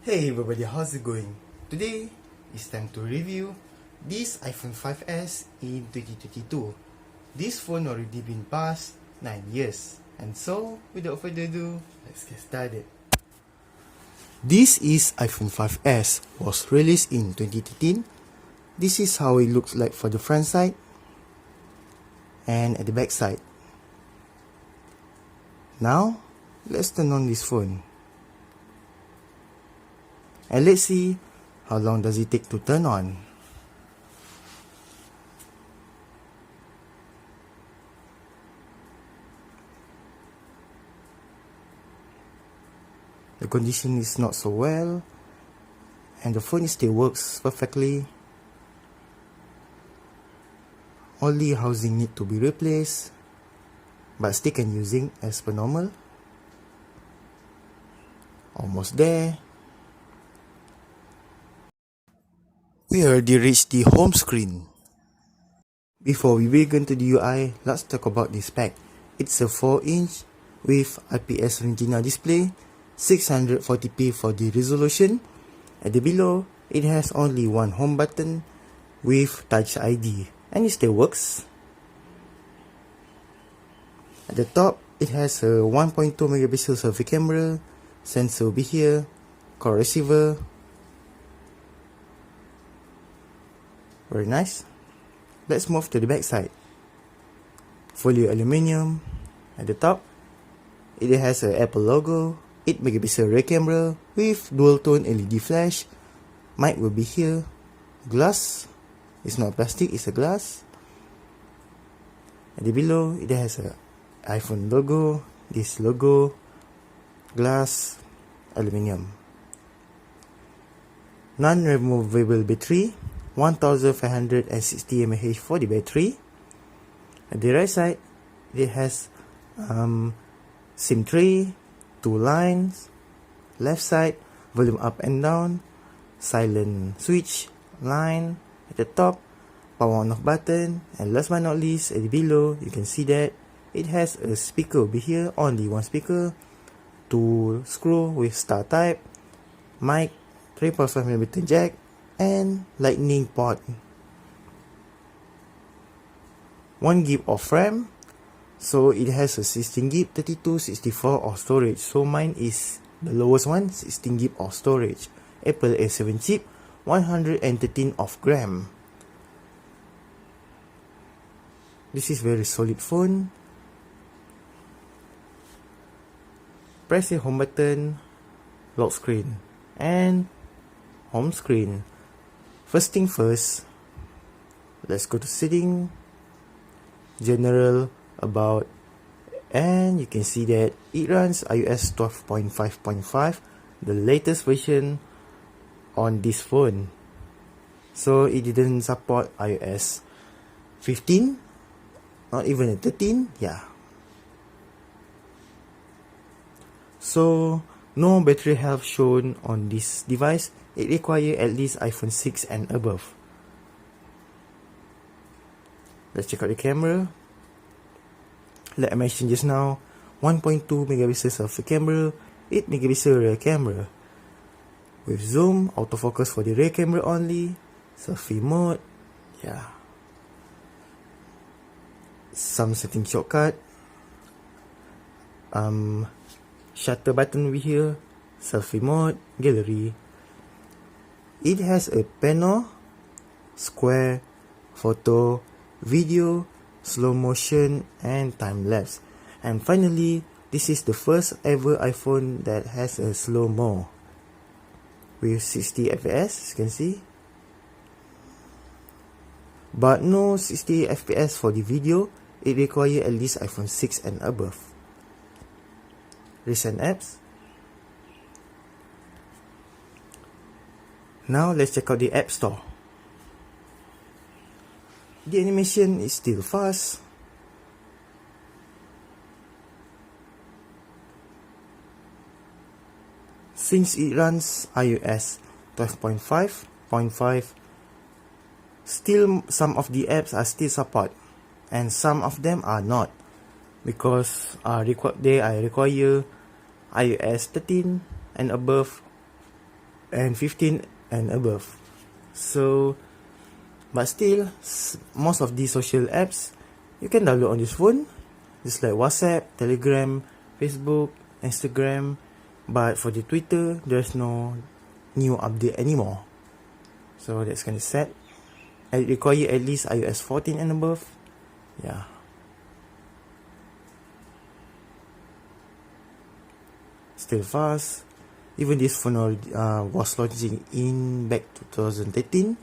Hey everybody, how's it going? Today, it's time to review this iPhone 5s in 2022. This phone already been past 9 years. And so, without further ado, let's get started. This is iPhone 5s, was released in 2013. This is how it looks like for the front side and at the back side. Now, let's turn on this phone. And let's see how long does it take to turn on. The condition is not so well, and the phone still works perfectly. Only housing need to be replaced, but still can using as per normal. Almost there. We already reached the home screen. Before we begin to the UI, let's talk about this spec. It's a 4-inch with IPS Retina display, 640p for the resolution. At the below, it has only one home button with Touch ID, and it still works. At the top, it has a 1.2 megapixel selfie camera, sensor over here, call receiver. Very nice. Let's move to the back side. Fully aluminium. At the top, it has a Apple logo, 8 megapixel rear camera with dual tone LED flash. Mic will be here. Glass. It's not plastic, it's a glass. At the below, it has a iPhone logo, this logo, glass, aluminium. Non-removable battery, 1560 mAh for the battery. At the right side, it has SIM tray, 2 lines. Left side, volume up and down, silent switch, line. At the top, power on off button. And last but not least, at the below, you can see that it has a speaker over here, only one speaker, 2 screw with star type, mic, 3.5mm jack, and lightning port. 1GB of RAM, so it has a 16GB, 32, 64 of storage. So mine is the lowest one, 16GB of storage. Apple A7 chip, 113 of gram. This is very solid phone. Press the home button, lock screen, and home screen. First thing first, let's go to setting, general, about, and you can see that it runs iOS 12.5.5, the latest version on this phone. So it didn't support iOS 15, not even 13, yeah. So no battery health shown on this device. It requires at least iPhone 6 and above. Let's check out the camera. Like I mentioned just now, 1.2 megapixel selfie camera, 8 megapixel rear camera. With zoom, autofocus for the rear camera only, selfie mode, yeah. Some setting shortcut. Shutter button over here, selfie mode, gallery. It has a panel, square, photo, video, slow motion, and time lapse. And finally, this is the first ever iPhone that has a slow-mo with 60 fps, as you can see. But no 60 fps for the video. It requires at least iPhone 6 and above. Recent apps. Now let's check out the App Store. The animation is still fast. Since it runs iOS 12.5.5, still some of the apps are still support, and some of them are not, because they require iOS 13 and above and 15 and above. So, but still, most of these social apps you can download on this phone, just like WhatsApp, Telegram, Facebook, Instagram. But for the Twitter, there's no new update anymore. So that's kind of sad. It require at least iOS 14 and above. Yeah. Still fast. Even this phone was launching in back 2013.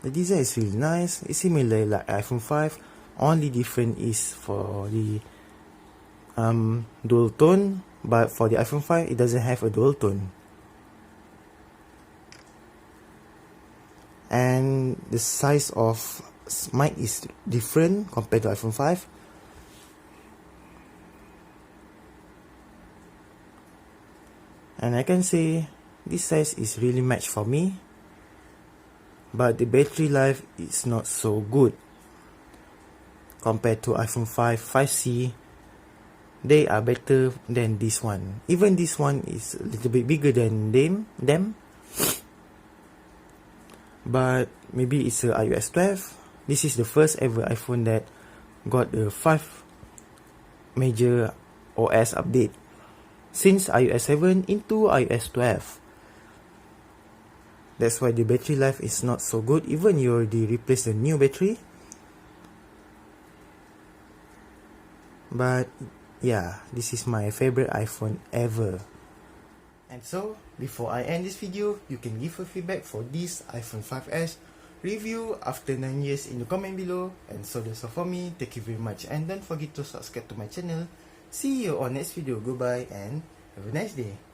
The design is really nice. It's similar like iPhone 5. Only different is for the dual tone. But for the iPhone 5, it doesn't have a dual tone. And the size of mic is different compared to iPhone 5. And I can say this size is really matched for me. But the battery life is not so good compared to iPhone 5, 5C. They are better than this one. Even this one is a little bit bigger than them. But maybe it's a iOS 12. This is the first ever iPhone that got a 5 major OS update since iOS 7 into iOS 12. That's why the battery life is not so good, even you already replace the new battery. But yeah, this is my favorite iPhone ever. And so, before I end this video, you can give a feedback for this iPhone 5s review after 9 years in the comment below. And so that's all for me. Thank you very much, and don't forget to subscribe to my channel. See you on next video. Goodbye and have a nice day.